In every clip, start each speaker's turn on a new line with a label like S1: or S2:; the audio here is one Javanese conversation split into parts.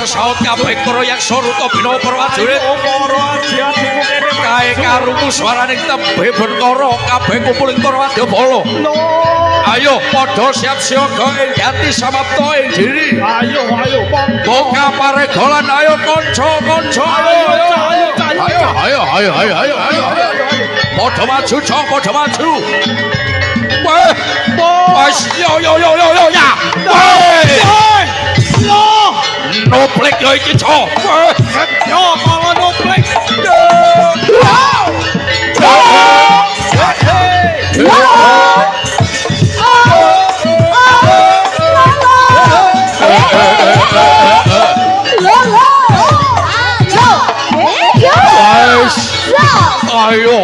S1: saut kabeh proyek Saruta Bina prajurit. Kae karungu swaraning tembhe Bentara kabeh kumpul ing Wadyabala. Ayo padha siap siaga ing Jati Samapta ing diri.
S2: Ayo
S1: Boka paregolan ayo kanca-kanca. Ayo. Padha maju, padha maju. Wes yo ya. Noplek yo iki, Cok. Yo kalau noplek. Ayo.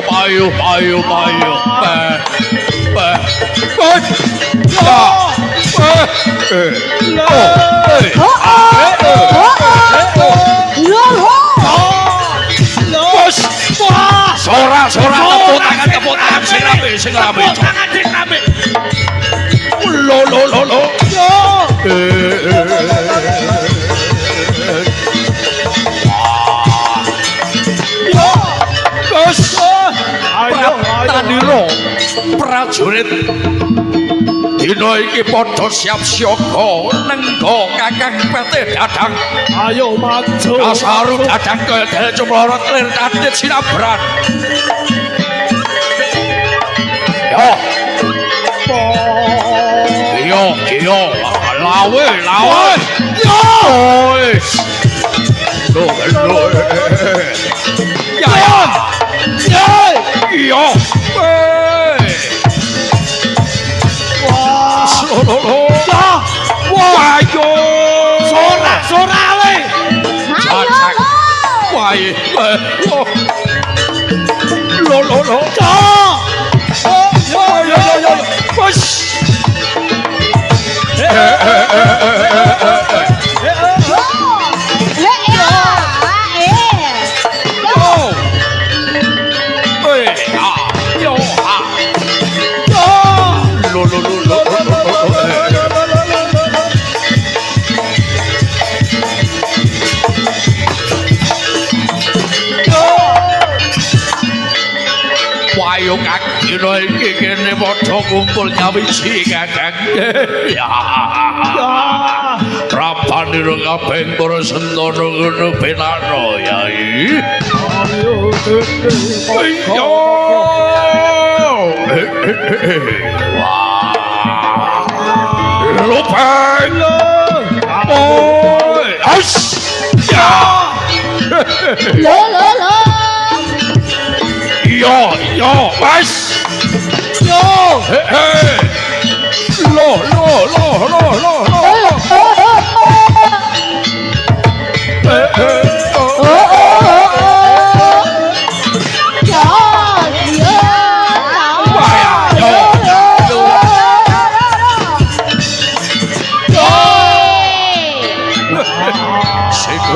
S1: Sora tepuk tangan sing rame. Lo. Taniro prajurit dina iki padha siap siaga nengga Kakang Patih Dadang.
S2: Ayo maju.
S1: Kasaru Dadang kaya dene cemlorot lir kadit sinabran. Yo lawe. Yo. Wayo. Sora le. Wae. Lo. Yo. Push. Wayo kaki lo iki kene padha kumpul nyawiji Kakang. Rapanira kabeh para sentana ngono benano yai. Ayo. Lupeng. Oi. As. Ya.
S3: Lo.
S1: Yo, mas. Yo. Hey. Lo.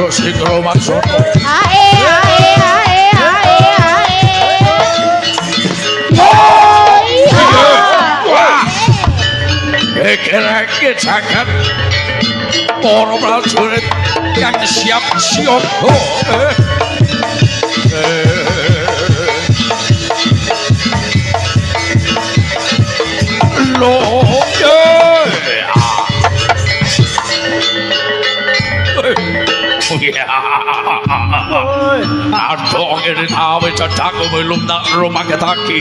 S1: Sikro maksud. Kira-kira jagat para prajurit yang siap siaga. Aduh, ini tahu cedakku belum tak rumah ketaki.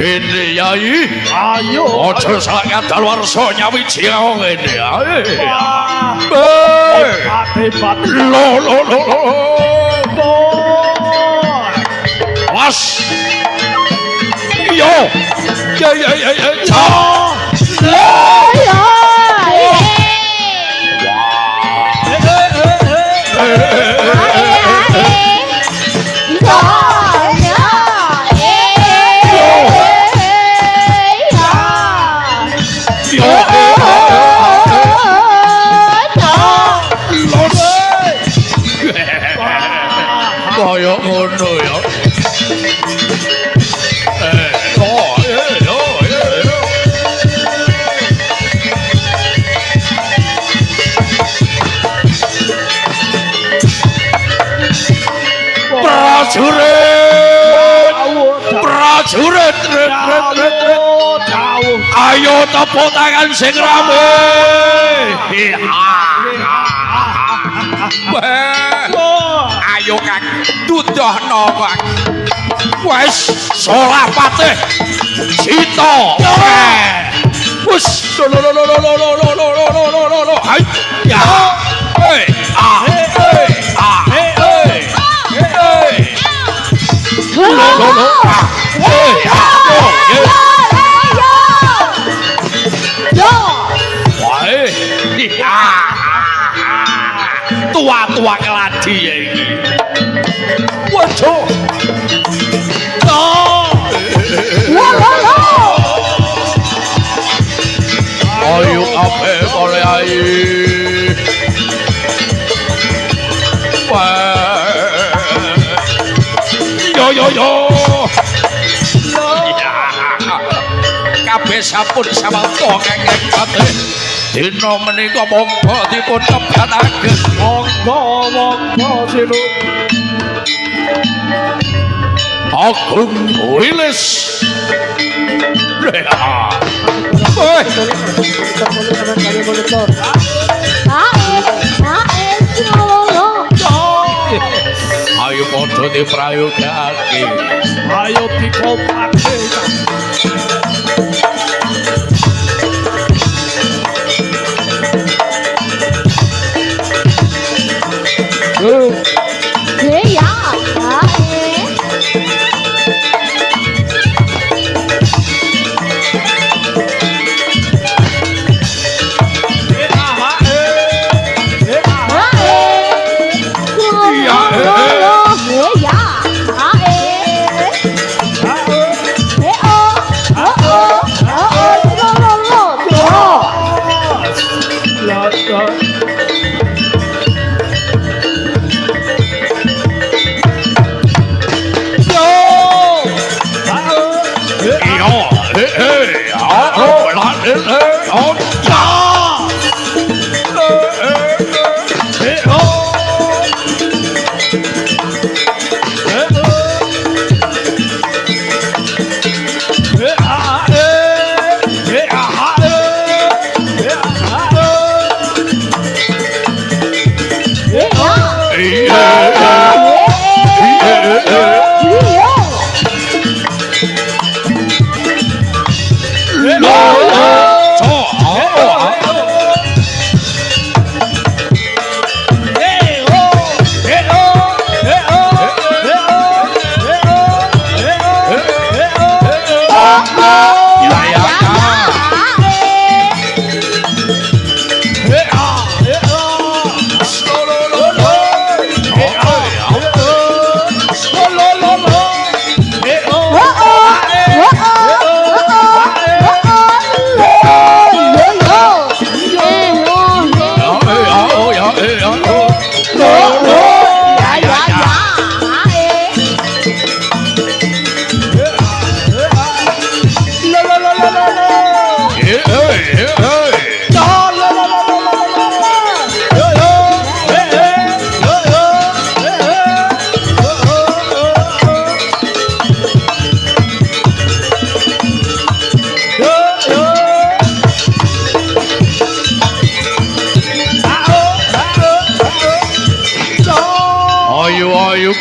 S1: Ini yai.
S2: Ayo.
S1: Ojo sangat luar so nyawiji kau ini. Lo. Was. Yo. Kaya ngono ya. prajurit ayo tepuk tangan sing rame ayo Kang dudohno Kang wis Solapati Sita wis lo ya tua-tua keladi ya ini waduh ayo ape boleh ayo yo kabeh sampun samangsa kenging kabeh dina menika monggo dipun kebataken monggo sinut Agung Wilis ayo padha diprayogake ayo dikopake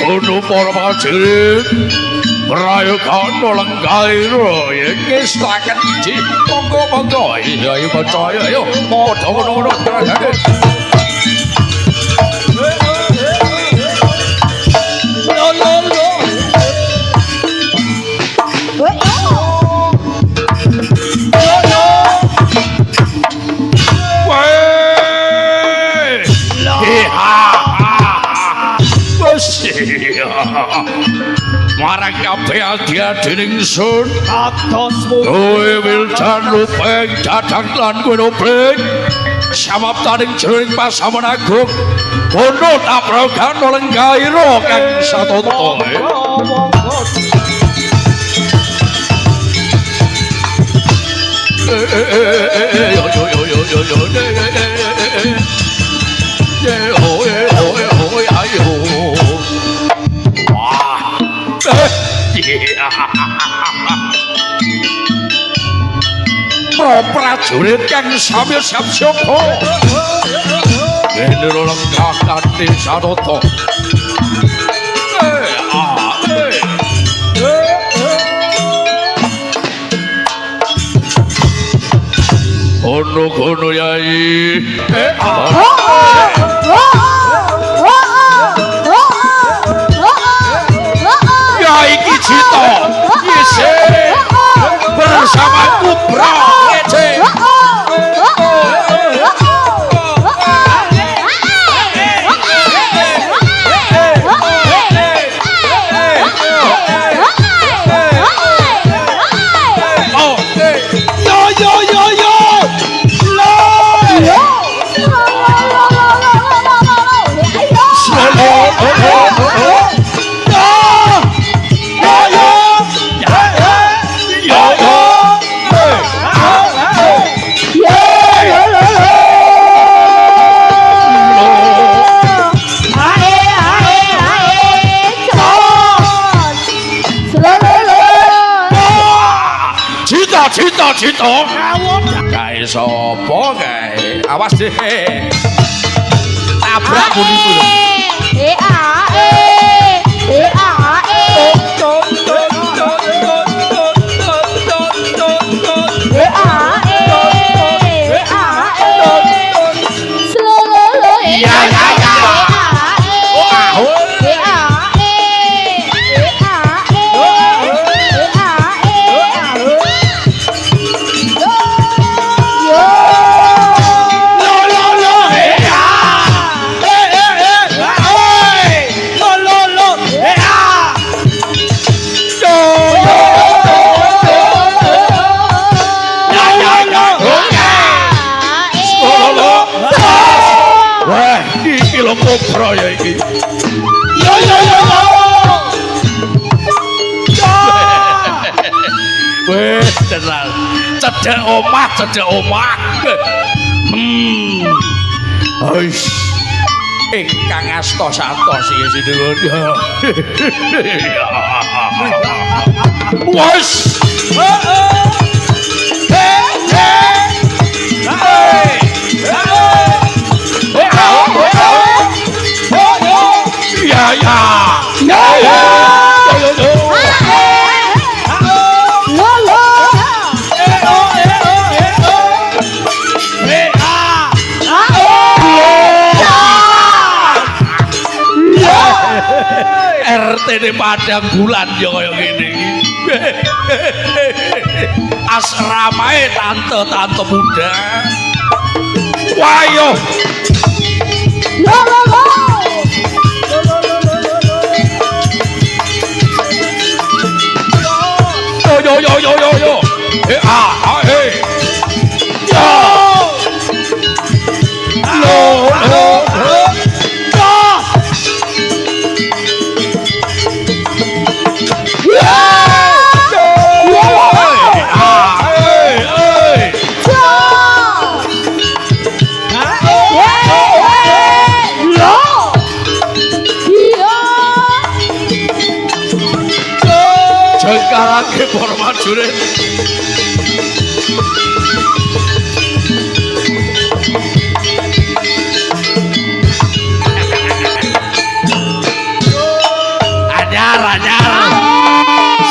S1: Kudu para prajurit prayogan Nolenggaira ing ngestaken ji monggo ayo percaya ayo padha ngono marang kabeh adi-adining sun atosmu kowe wildan rupeng dadang lan kowe nobleng samaptaning jroning pasaman agung kono tabragan Nolenggaira kang satata ayo wah prajurit kang sami Sabjaka Gendera lenggah kanthi sarata Kono yai ya iki cita isih bersama Kubra Ece Cita kae sapa kae awas deh tabrak muni Kubra ya iki. Yo. Wes tenan. Cedhek omah. Wis. Ingkang asta satos iki sinuwun. Wes. RT di Padang Bulan ya kaya ngene iki. Asramae tante-tante muda. Wayo. Yo. Hey. Yo. Jengkarake para prajurit. Anyar.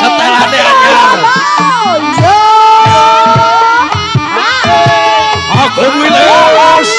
S1: Setelane anyar. Agung Wiles.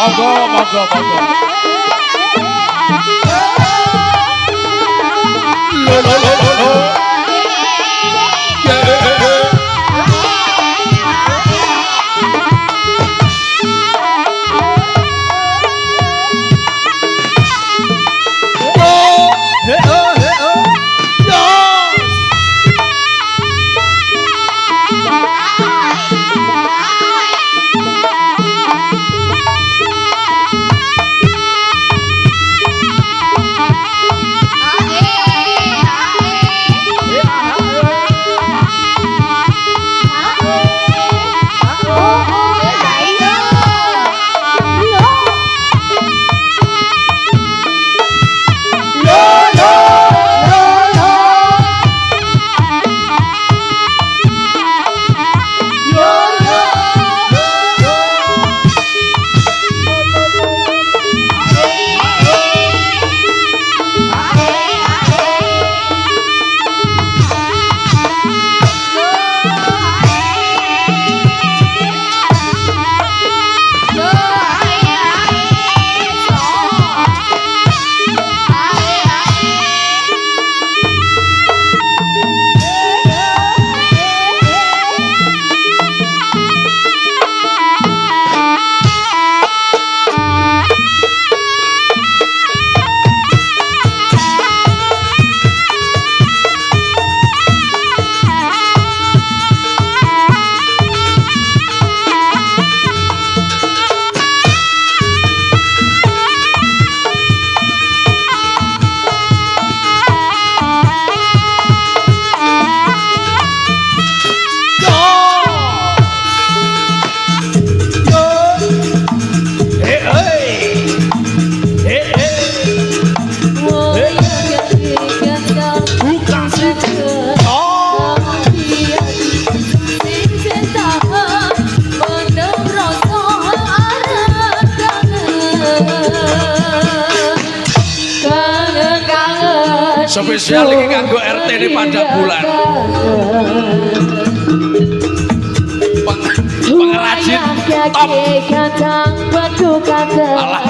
S1: Monggo, monggo, monggo. Lo lo lo lo lo. Spesial iki kanggo RT ini pada bulan. Pengrajin top. Alah.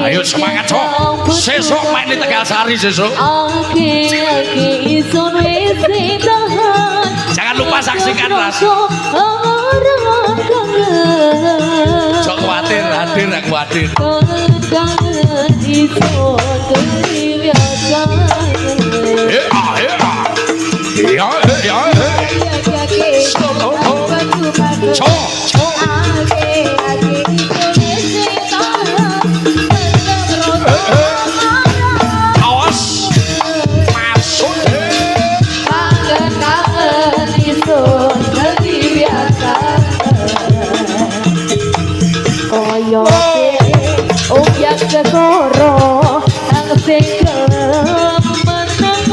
S1: Ayo semangat Cok. Sesok main di Tegalsari sesok. Jangan lupa saksikan Ras. Cok khawatir, hadir aku hadir.
S3: Segoro ang sing meneng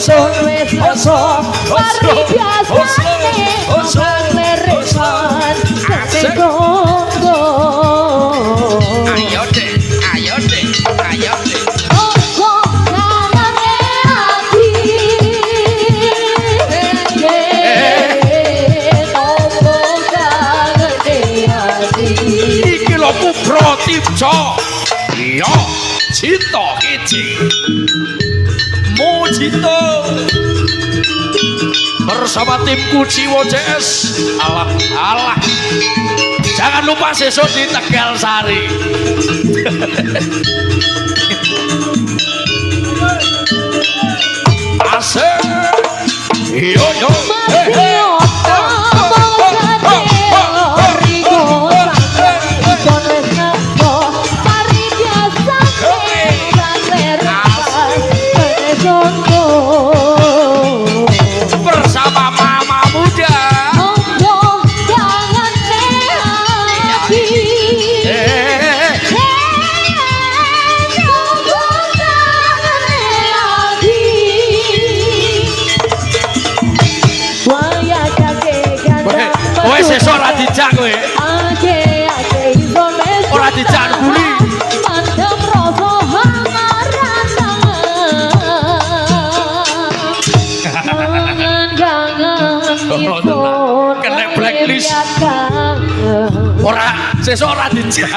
S3: ingsun wis rasa mari biasane ora leresan kate konggo
S1: Ayo dek, ayo dek, ayo dek.
S3: konggo kanane ati konggo kanane ati
S1: Iki lho Kubro Tipco. Iya, Cito Kici. Mujito. Bersama timku Ciwo CS. Alah, alah. Jangan lupa sesuk di Tegal Sari. Asik. Yo yo. Bersama Mama Muda. Kowe sesuk ora dijak kowe. Ora dijak guri. Kena blacklist. Ora sesuk ora dijak.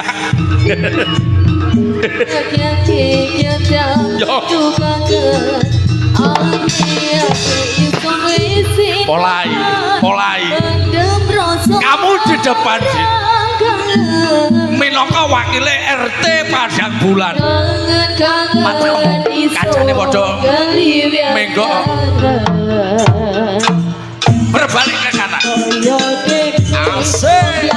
S1: Mulai, mulai. Kamu di depan sih. Minangka wakile RT Padang Bulan. Matamu kacane padha menggok. Berbalik ke kanan. Asik.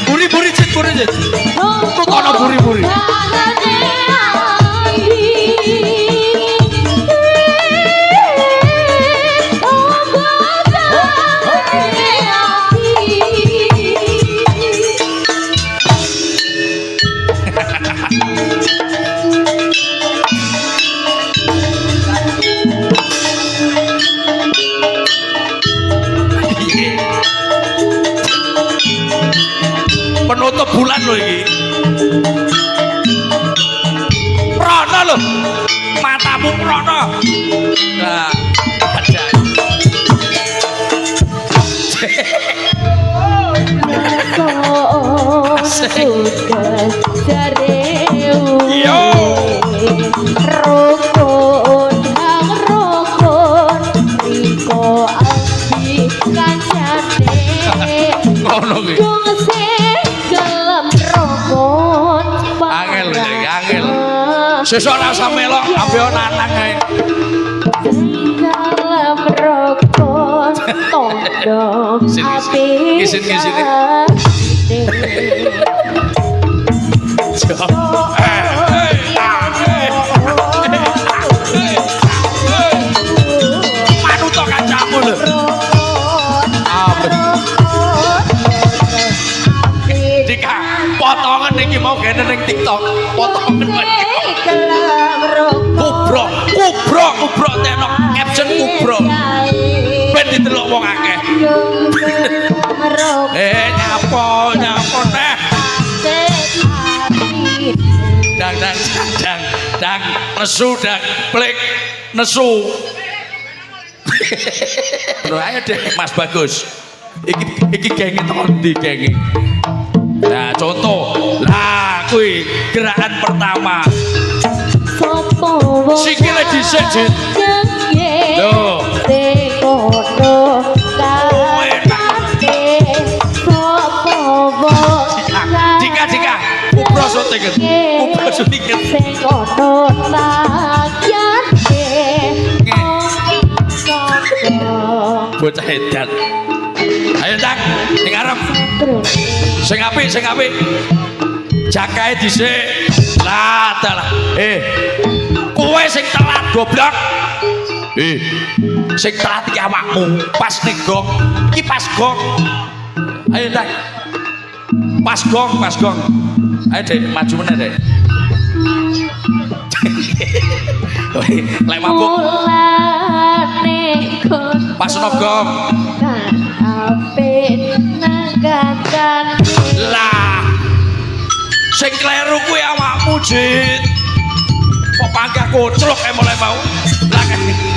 S1: Buri-buri cit, buri cit. Tutono buri-buri. Penutup bulan loh ini. Prono loh, matamu prono. Nah, ada. Yo.
S3: Rukun hang rukun riko alfi kancane.
S1: Ngono kuwi. Angel lho, angel. Sesuk rasa melok ambe nanang ae.
S3: Dalam rokok tondo api
S1: Kisin-kisin. Manut kancamu lho. Dika, potongan iki mau gene ning TikTok. Potongan iki. Kubro, kubro, kubro tenok caption kubro. Ben ditelok wong akeh. Nyapo, nyapo teh. Dang, nesu dang, plik, nesu. Ayo deh, Mas Bagus. Iki genge tekan ndi genge? Nah, contoh. Lah, kuwi gerakan pertama. Sikile dhisik, Jin. Loh. Jika kubro syuting. Kubro sedikit.
S3: Sing ono rakyate
S1: Bocah edan. Ayo Cak, ning arep.
S3: terus
S1: Sing apik, sing apik. Jakae dhisik. Lah, dalah. Kowe sing telat goblok. Sing telat iki awakmu. Pas ning gong. Iki pas gong. Ayo Cak. Pas gong, pas gong. Ayo Dek, maju meneh Dek. Lek mabuk
S3: mulane kono
S1: pas no gong.
S3: kan apik nanggandan
S1: Lah. Sing kleru kuwi awakmu, Jit. Kok panggah koclok mulai mau. Lah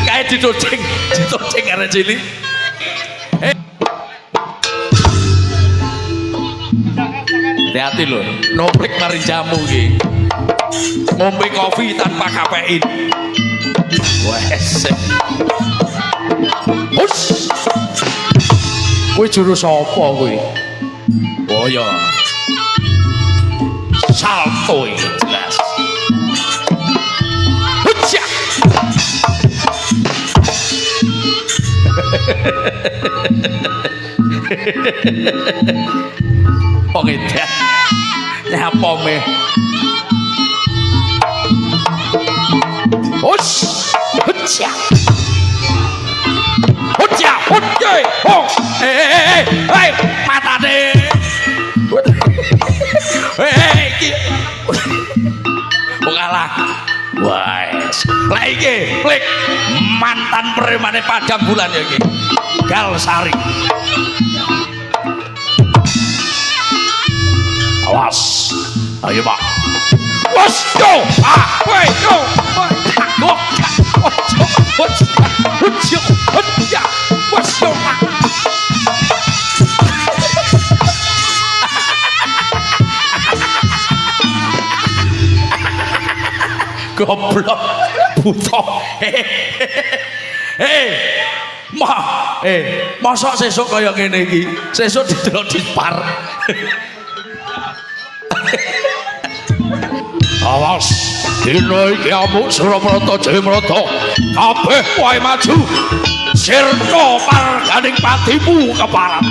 S1: kae ditocing arek cilik. Hati-hati lho, noplik mari jamu iki. Ngombe kopi tanpa kafein. Wes. Hus. Kuwi juru sapa kuwi? Oh ya. Salto iki jelas. Hucja. Pengedan. Nyapa meh. Hus. Hucja. Hucja. Hucja. Oh. Hei, matane. Iki. Kalah. Wes. Lah iki, klik mantan premane Padang Bulan ya iki. Gal Sari. Awas. Ayo, Pak. Was yo. Weh, yo. Was yo. Goblok buta. Mosok sesuk kaya ngene iki. Sesuk didelok dispar. Awas, dina iki amuk Suraprata Jayamrata. Kabeh wae maju. Sirna parganing patimu keparat.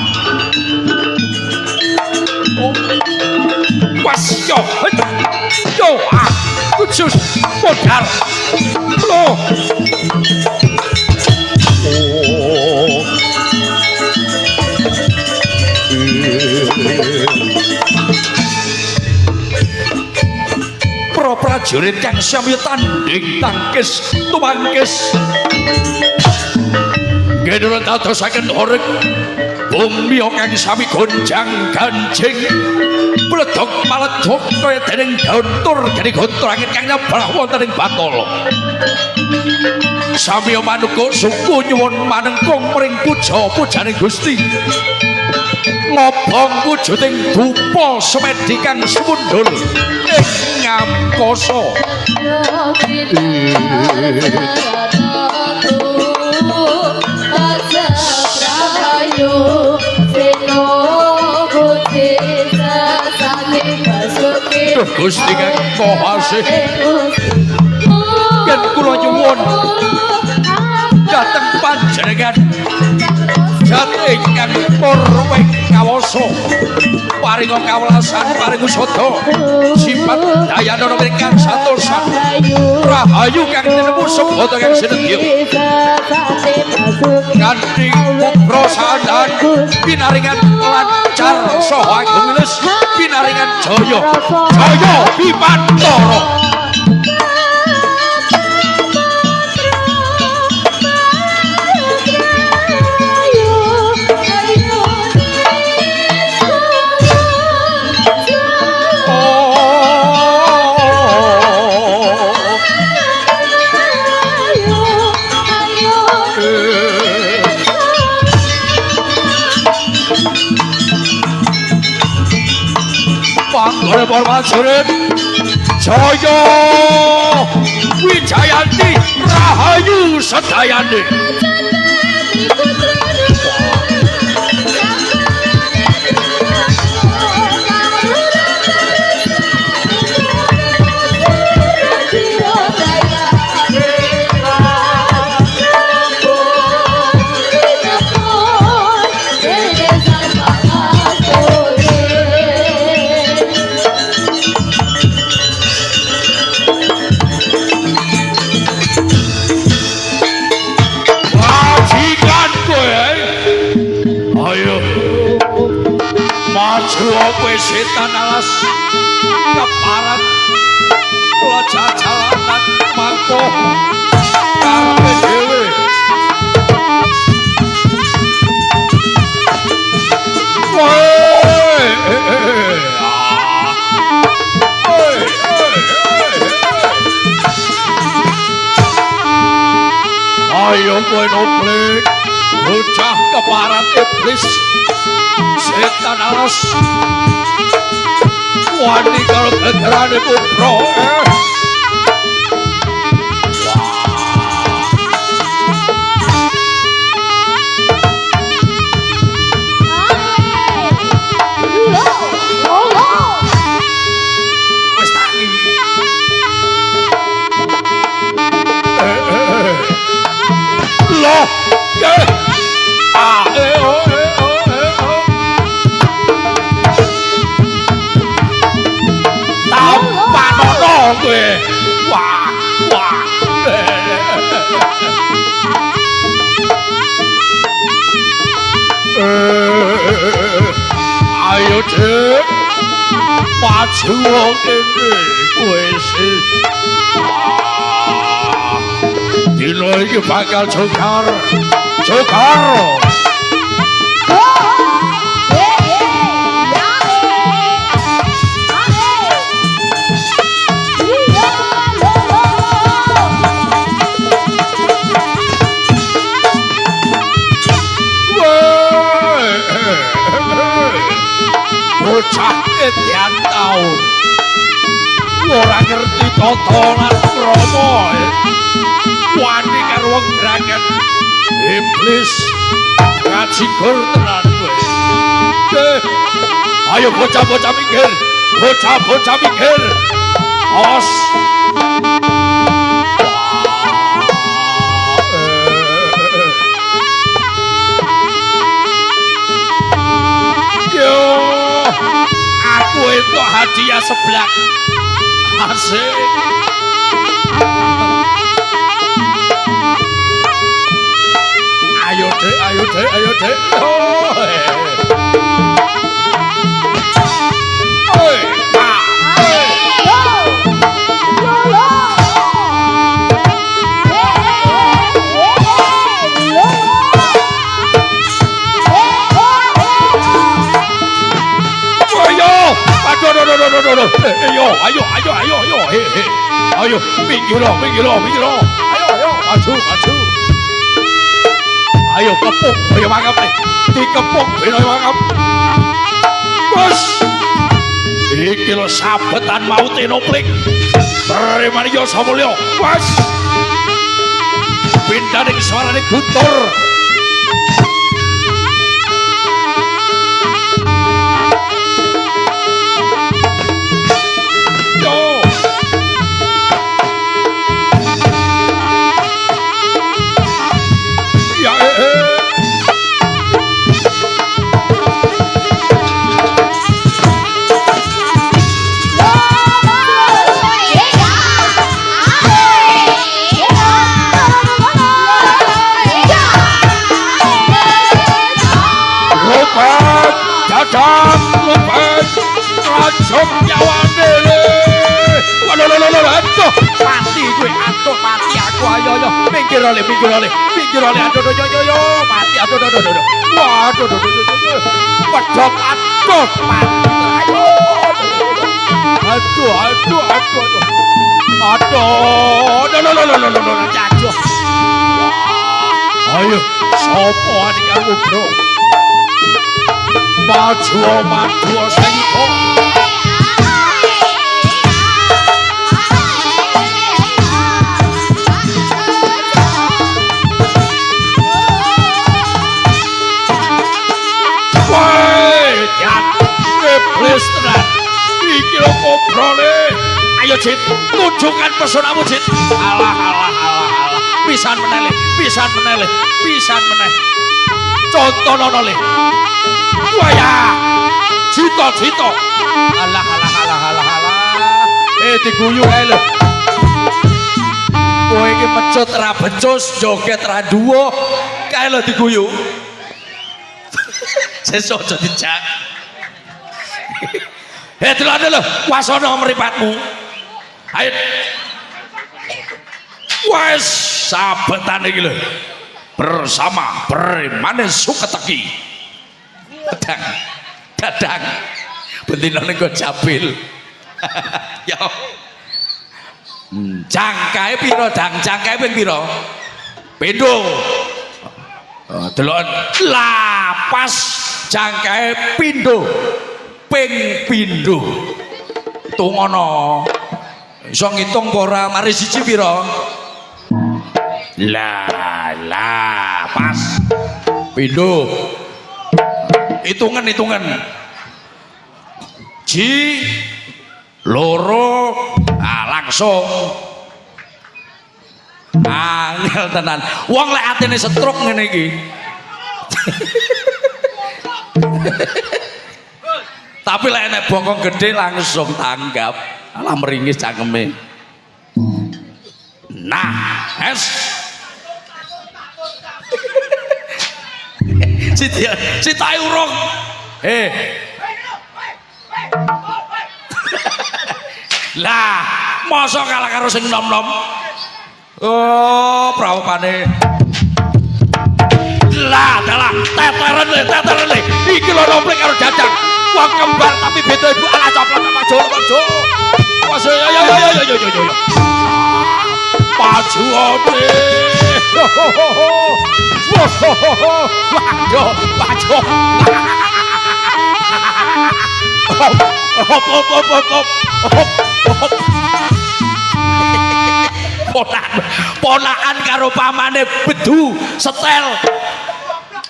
S1: Was yo. Yo, khusus modal. Loh. Para prajurit kang sami tanding tangkis tumangkis. Nggih dadosaken horeg bumi kang sami gonjang ganjing. Bledog maledog kaya dening daun tur geni gontor angin kang nyebrah wonten ing Batara. Sami manuka suku nyuwun manengkung mring puja-pujaning Gusti. Ngobong wujuding dupa semedi kang sumundul ing ngamkasa. Gusti kang Mahasih, yen kula nyuwun dhateng panjenengan jati ingkang purwing kawasa paringa kawelasan paring usada sipat dayana ingkang santosan rahayu kang tinemu sebata kang sinedya kanthi putra sandan pinaringan lancar saha gumilis pinaringan jaya jaya Bipantara. Panggone para prajurit jaya Wijayanti rahayu sedayane. jajalanan mangko karepe dhewe. Ayo kowe noplik bocah keparat iblis setan alas wani karo gegerane kupro wis tangi loh kowe wah wah ayo cek maju wong ini kowe sih dino iki bakal jokar bocah edian taun ora ngerti tatanan krama wani karo wong braket iblis ngajigur tenan kowe ayo bocah-bocah minggir awas aku itu hadiah seblak asik ayo dek ayo minggir lo ayo maju ayo kepung ayo mangap nih dikepung ayo mangap bos iki lo sabetan mau tenoplik Remaniyo Samulyo bos pindah ning suarane Guntur Rajom nyawane aduh mati gue aduh mati aku ayo minggir oleh aduh mati aduh waduh pedot aduh mati aduh jajuh ayo sopo aning aku bro maju sayiko iblis tenan iki lho kobrone ayo Cit tunjukkan pesonamu Cit alah pisan meneh contonono le waya cito alah diguyu ae lho kowe iki mecut ra becus joget ra duwo kae lho diguyu sesuk aja dijak delok wasana mripatmu ayo Wes sabetan iki lho. Bersama Premane Suketeki. Dadang. Bentinane kok jabil. Ya. Jangkae pira, Dang? Jangkae ping pira? Pindho. Delok lapas jangkae pindho. Ping pindho. Tungono. Iso ngitung apa ora? Mari siji pira? Lah, pas. Pindho. Hitungan. Ji loro langsung angel tenan. Wong lek atine stroke ngene iki. Tapi lek enek bokong gede langsung tanggap. Alah meringis cangkeme. Nah, es. Si tai urung. Lah, masa kalah karo sing nom-nom. Oh, prawapane. Lah, teteren le. Iki lho nomplek karo jajang. Wong kembar tapi beda ibu ala coplok sama Jowo. Wes yo. Maju ote. Maju. Ponakan karo pamane bedu setel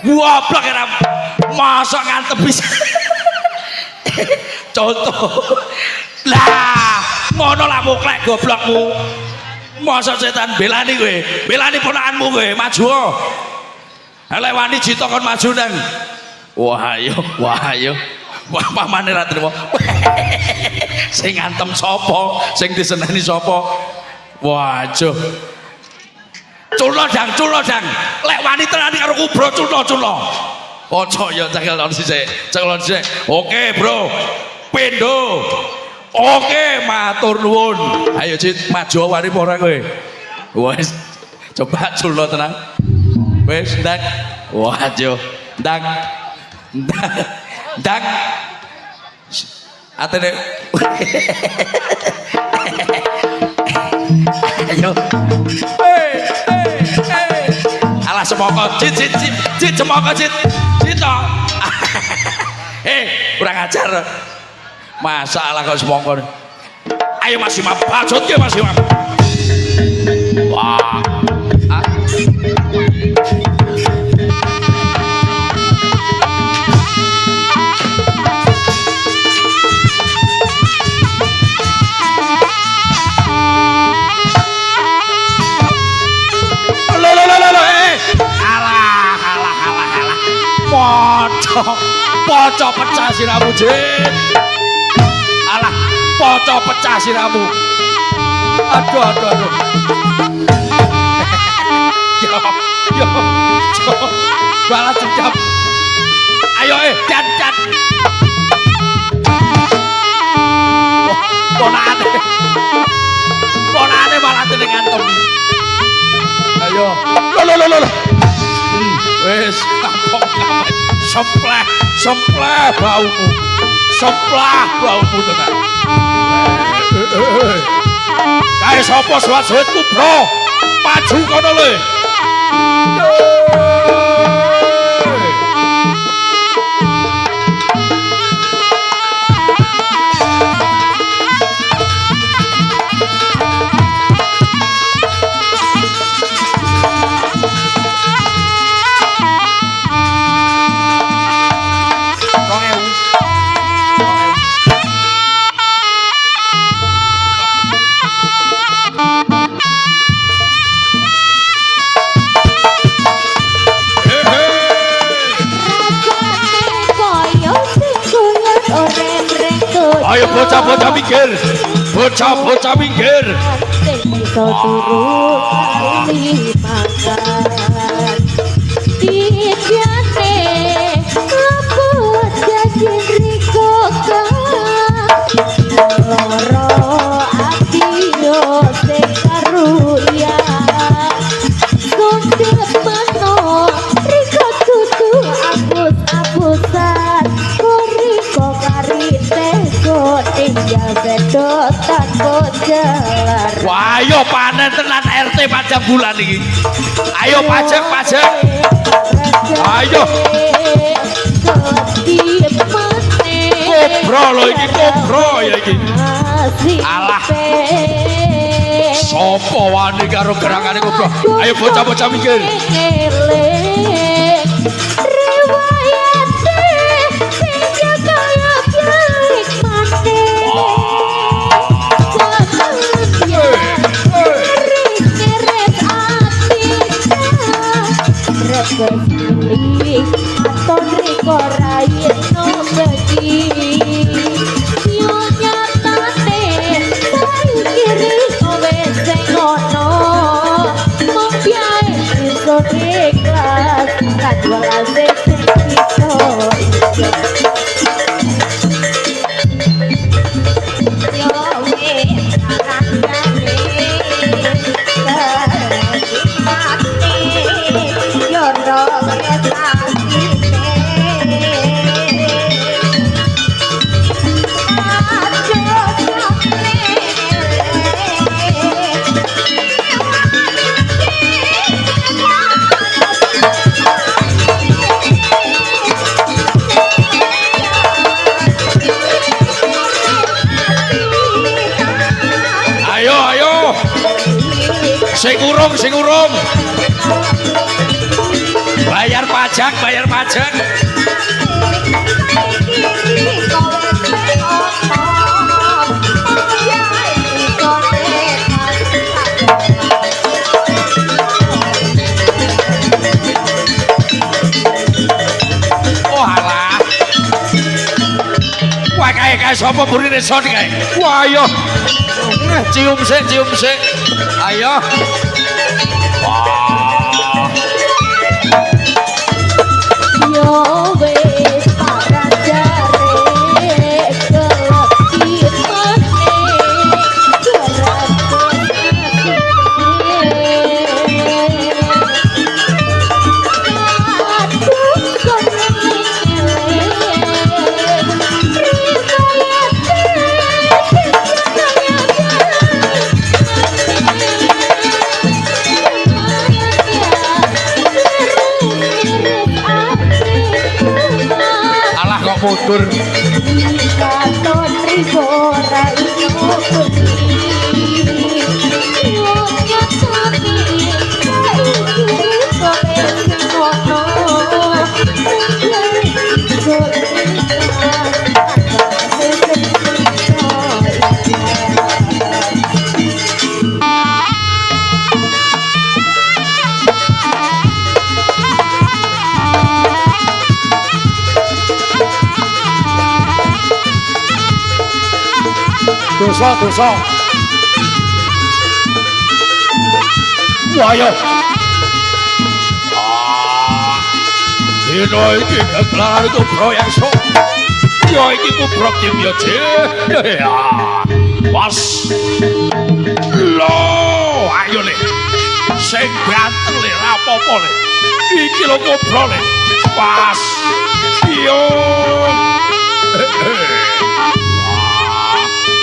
S1: goblok era masa ngantep bisa. Contoh lah ngono lah muklek goblokmu. Masa setan belani kowe, belani ponakanmu kowe, maju. Lek wani jito kon maju nang. Wah ayo. Wah pamane ra trimo. Sing ngantem sapa? Sing diseneni sapa? Waduh. Culno dang. Lek wani tenani karo kubro culno. Ojo ya cekelon sisik. Oke, Bro. Pindho. Oke, matur nuwun. Ayo Cit, maju wani apa ora kowe? Wes. Coba culno tenang. Wes, ndak. Waduh. Ndak. Atene. Ayo. Alah semoko, Cit, semoko Cit. Cito. Kurang ajar. Masalah kok semoko. Ayo Mas Imam, bajut ke Mas Imam. Wah. Poco pecah siramu Jin. Alah poco pecah siramu. Aduh. Yo. Balas dendam. Ayo dan. Ponane malah tening ngantem. Ayo. Lo. Wes kampung kamet. Sempleh baumu. Semplah baumu tenan. Kae sapa suwat-suwitku, Bro? Maju kono le. Ayo bocah-bocah minggir. Bocah-bocah minggir.
S3: Iso turu kali makan. Dipiate aku jadi riko loro ati yo sekaruyan. jelar.
S1: Wah, ayo panen tenan RT Padang Bulan iki. Ayo pajak. Ayo. Kobro lho iki kobro ya iki. Alah. Sopo wani karo gerakane kobro. Ayo bocah-bocah mikir.
S3: Aton riko rakyat no bagi yo nyatane saiki kowe sing ngono mbiae iso ikhlas kadwalase sing iso yo wis arane yo ro
S1: Sing urung. Bayar pajak. Oh alah. Wah kae sapa burine son kae. Wah ayo. Cium sik. Ayo. Wah.
S3: yo wis para jare kelekit
S1: mundur.
S3: Katon riko raino putih Yonya kami saiki kowe ngono
S1: Dosa. Wah yo. Dino iki kelar itu proyek sok. Yo iki ku proyek yo ya. Was. Lo, ayo le. Sing banter le rapopo le. Iki lho kopro le. Was. Yo.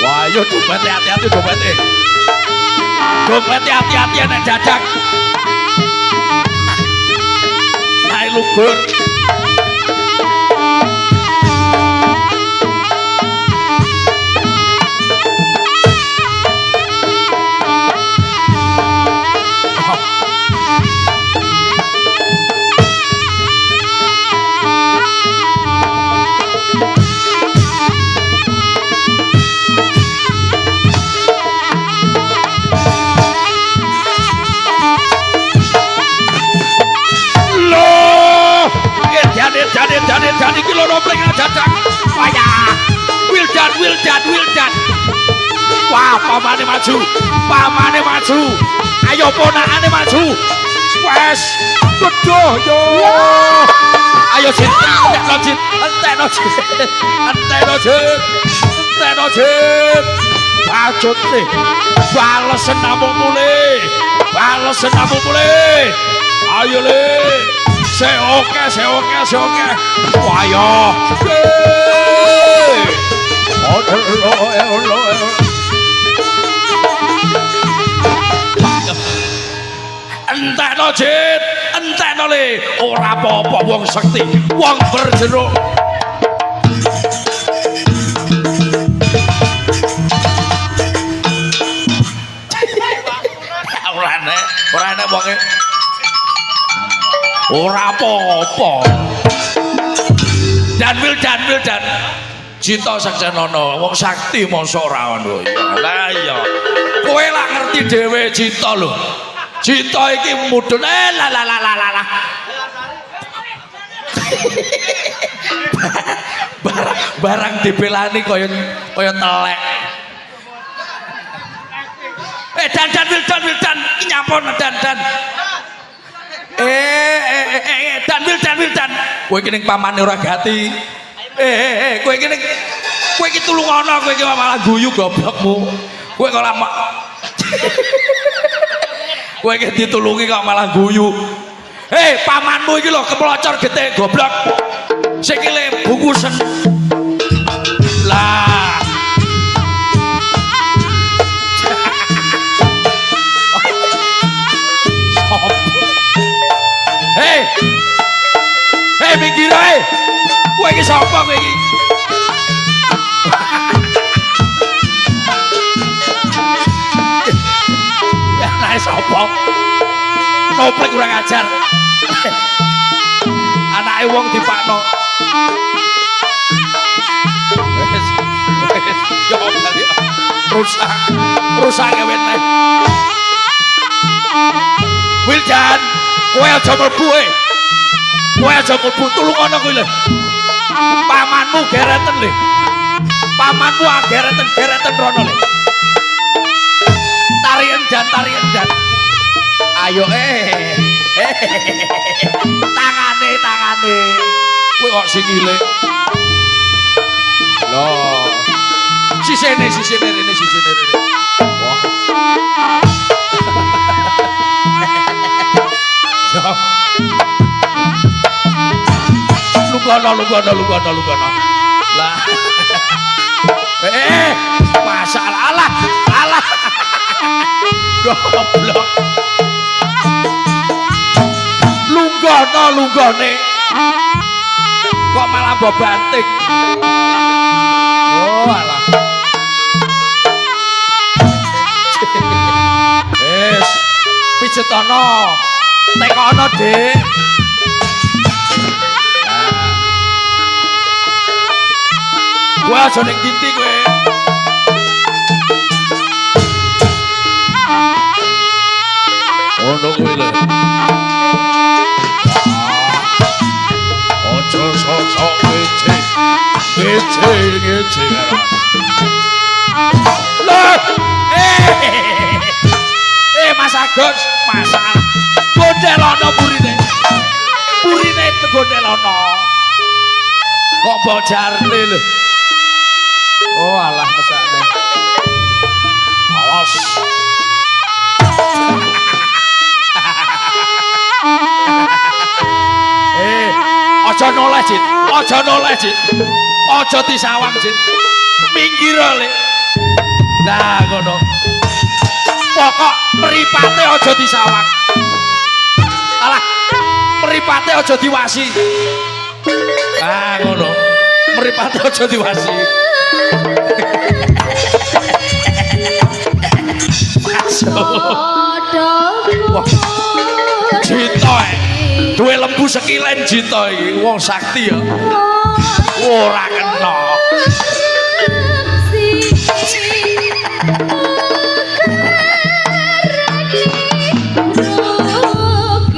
S1: Wah, yo dompet hati-hati dompetnya. Dompetnya hati-hati nek jajan. Naik lugur. Jadi kilo nopleng jajan. Wayah. Wildan. Wah, pamane maju. Ayo ponakane maju. Wes, gedoh yo. Ayo Jin, entekno Jin. Bajut nih. Balesen namung mulih. Ayo le. Seoke. Wah yo. entekno Jit, entekno le ora apa-apa wong sekti, wong berjeruk. Ora enek wonge. Ora apa-apa. Dan Wildan. Cita Sakjanono, wong sakti mosok ora ngono. Lah iya. Kowe lak ngerti dhewe Cita lho. Cita iki mudhun la. Barang dibelani kaya telek. Dan Wildan nyapon dan. Dan Wildan. Kowe iki ning pamane ora gati. Kowe iki tulungono, kowe iki malah guyu goblokmu. Kowe kok lama. Kowe iki ditulungi kok malah guyu. Pamanmu iki lho keplocor gete goblok. Sikile bukusen. Lah. Minggir ae. Kowe iki sapa kowe iki? Ya nae sapa? Noplek kurang ajar. Anake wong dipakno. Wes. Yo kali. Rusak kewene. Wildan, kowe aja mlebu Kowe aja mlebu tulungono kowe lho. Pamanmu gereten lho. Pamanmu gereten rono lho. Tarian jan. Ayo tangane. Kowe kok sikile. Loh. Sisene rene. Wah. Lugono. Lah. Masalah alah. Goblok. Lunggone. Kok malah bobanting. Oh, alah. Wes, pijetono. Tekono, Dik. Kowe aja ning titi kowe. Ono kowe lho. Ojo sok ngece. Loh. Mas Agus, masalah. Gondelono burine. Burine tegondelono. Kok bojarne lho. Oh alah mesake. Awas. Aja noleh, Jit. Aja disawang, Jit. Minggir le. Nah, ngono. Pokok mripate aja disawang. Alah, mripate aja diwasi. Ah, ngono. Mripate aja diwasi. Cita duwe lembu sekilen Cita iki wong sakti ya ora kena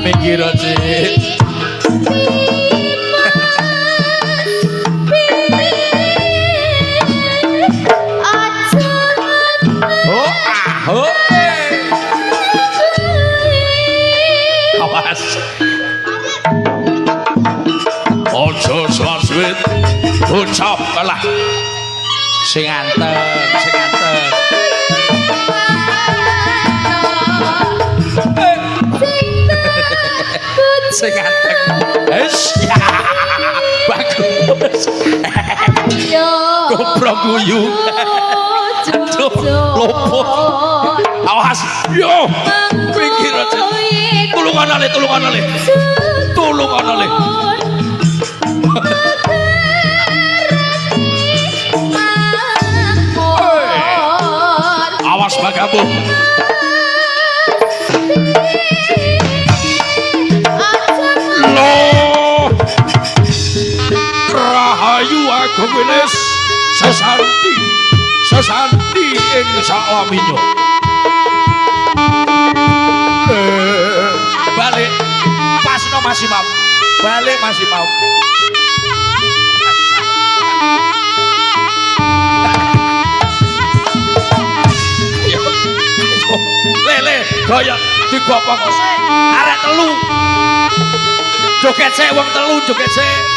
S1: mikir Cit. Ojo swaswit ucap kalah sing anteng sing anteng wis ya bagus goblok guyu aduh lopo awas yo pikir aja ana le, tulung ana le. Tulung ana le. Awas bagamu. Loh. Rahayu Agung Wilis sesanti ing salaminya. Balik pasno masih mau. Balik masih mau. Lele gaya digopong arek telu. Joget sik wong telu joget sik.